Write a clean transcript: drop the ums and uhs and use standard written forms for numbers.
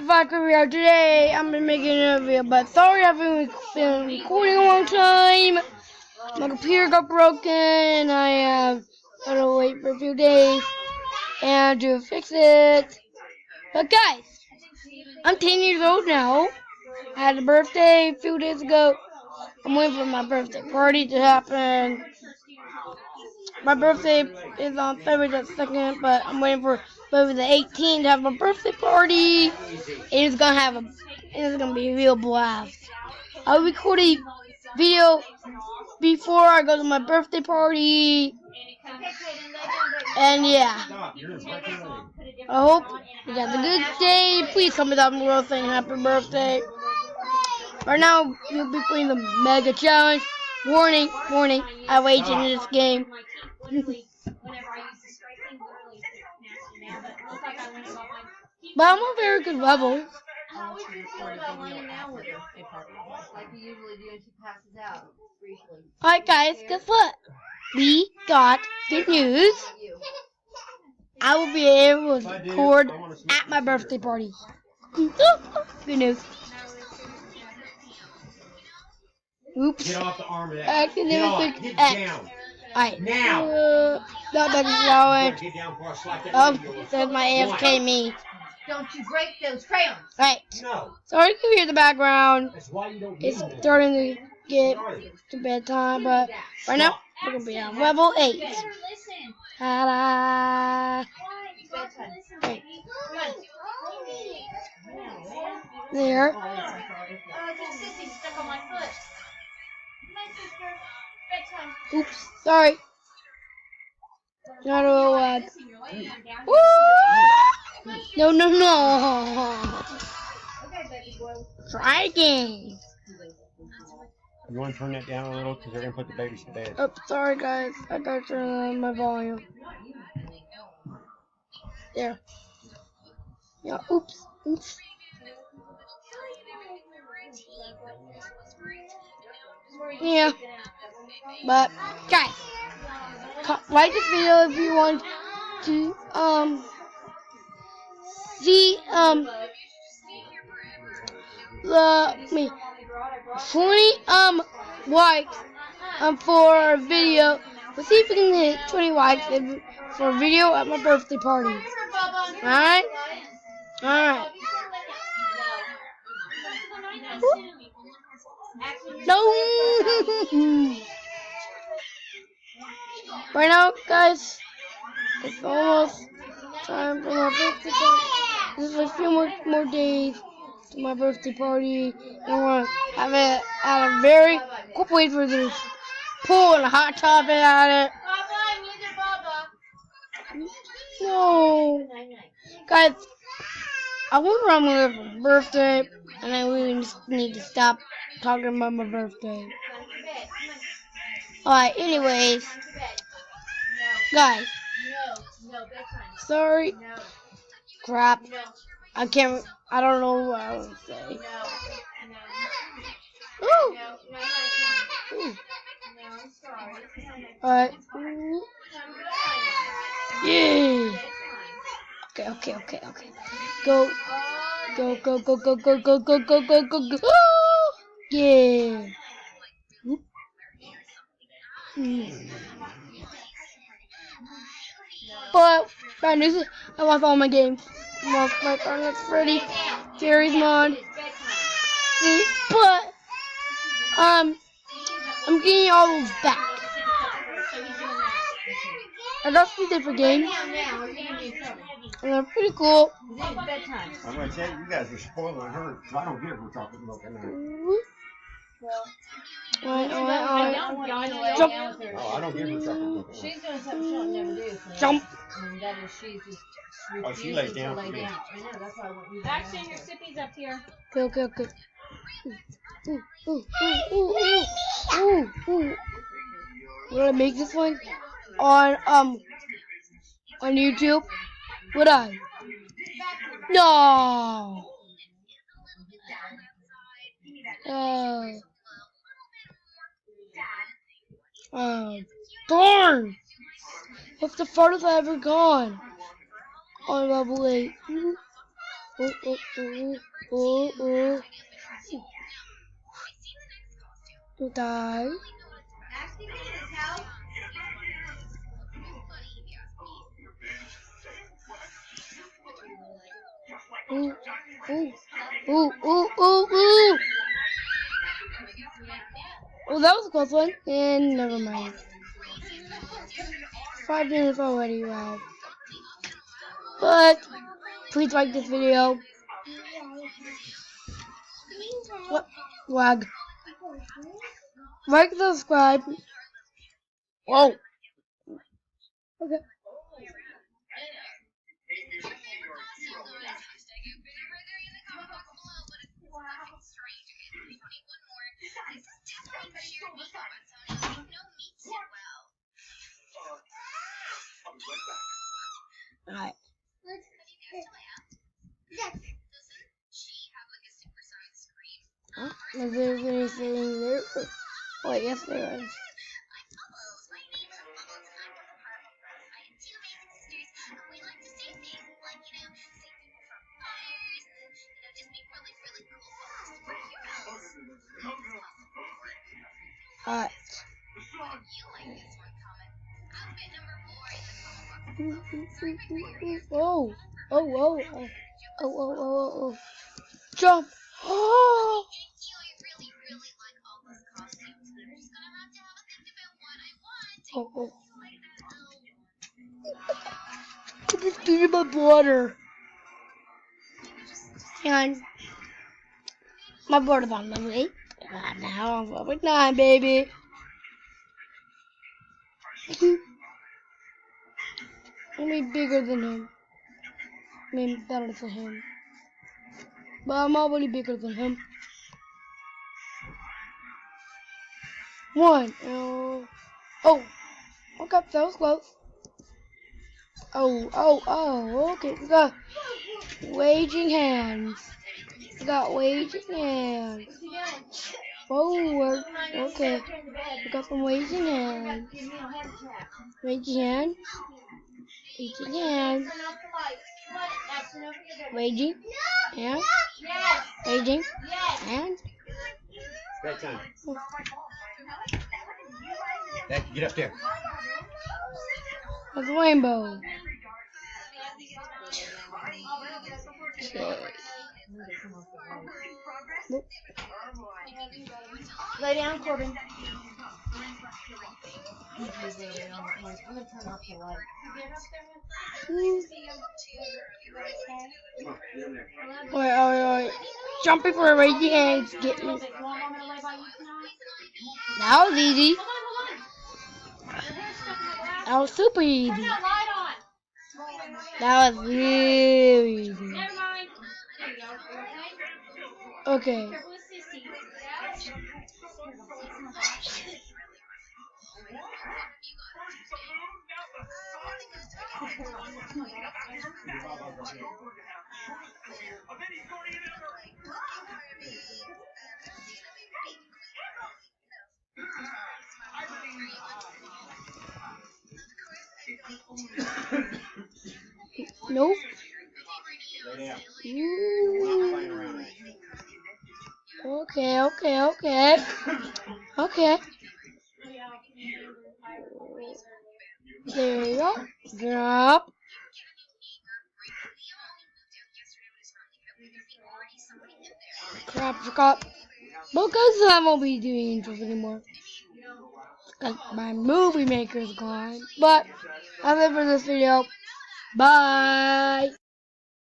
the Vodka Video. Today I'm making a video, but sorry I've been recording a long time. My computer got broken and I have gotta wait for a few days and to fix it. But guys, I'm 10 years old now. I had a birthday a few days ago. I'm waiting for my birthday party to happen. My birthday is on February the 2nd, but I'm waiting for February the 18th to have my birthday party. It's gonna be a real blast. I'll record a video before I go to my birthday party. And yeah, I hope you guys have a good day. Please comment down below saying happy birthday. Right now, we'll be playing the Mega Challenge. Warning, warning, I waged in this game. But I'm on very good level. Alright guys, guess what? We got good news. I will be able to record at my birthday party. Good news. Oops. Get off the arm of that. Accidentally clicked X. Alright. Now. Not back going. Get down before I slap that Oh, video. there's my AFK me. Don't you break those crayons. Right. No. Sorry if you hear the background. That's why you don't It's need starting to get to bedtime, but right now we're gonna be on level 8. Ta-da! Okay. There. Oops, sorry. Not a little loud. No, no, no. Try again. You want to turn that down a little because they're going to put the babies to bed. Oh, sorry guys. I gotta turn on my volume. There. Yeah, oops. Oops. Yeah. But, guys, like this video if you want to, see, 20, likes, for a video. We'll see if we can hit 20 likes for a video at my birthday party. Alright? Alright. No! Right now, guys, it's almost time for my birthday party. There's a few more days to my birthday party. I want to have it at a very quick place where there's pool and a hot tub at it. No. Guys, I wonder when I'm going to have a birthday, and I really just need to stop talking about my birthday. Alright, anyways. Guys. Sorry. Crap. I don't know what I want to say. Ooh. Ooh. Alright. Yeah. Okay. Go. Yeah. But bad news, I lost all my games. I lost my Five Nights at Freddy, Jerry's Mod. But I'm getting all those back. I got some different games. And they're pretty cool. I'm going to tell you, you guys are spoiling her. So I don't give her chocolate milk in there. Alright. Jump. Oh, I don't give her chocolate milk. She's doing something she'll never do. Jump. And that is she's just She lays down for me. I know, that's why I want you to Baxter, your sippy's up here. Okay. Ooh. Would I make this one on YouTube? Would I? No. Darn! That's the farthest I've ever gone on level 8. Oh. To die. Ooh. Oh, that was a close one. And never mind. 5 minutes already, wow. But please like this video. What? Lag. Like, subscribe. Whoa. Okay. Alright. Huh? Is there anything there? Oh, yes, there is. Alright. Oh. Jump. Oh. Oh. Just give me my water. And my water's on the way. Now I'm level 9, baby. I'm bigger than him. I mean, better than him. But I'm already bigger than him. 1. Oh. Okay, that was close. Oh. Okay, we got waging hands. Forward. Okay. We got some waging hands. Waging hand. Waging hand. Waging hand. Bedtime. Becky, get up there. That's a rainbow. Okay. Nope. Lay down, Corbin. I'm gonna turn off the light. Wait. Jumping for a raging hands. Get me. That was easy. That was super easy. That was very easy. Okay. Nope. Okay. There you go. Drop. Crap. Because I won't be doing intros anymore. Because my movie maker is gone. But that's it for this video. Bye.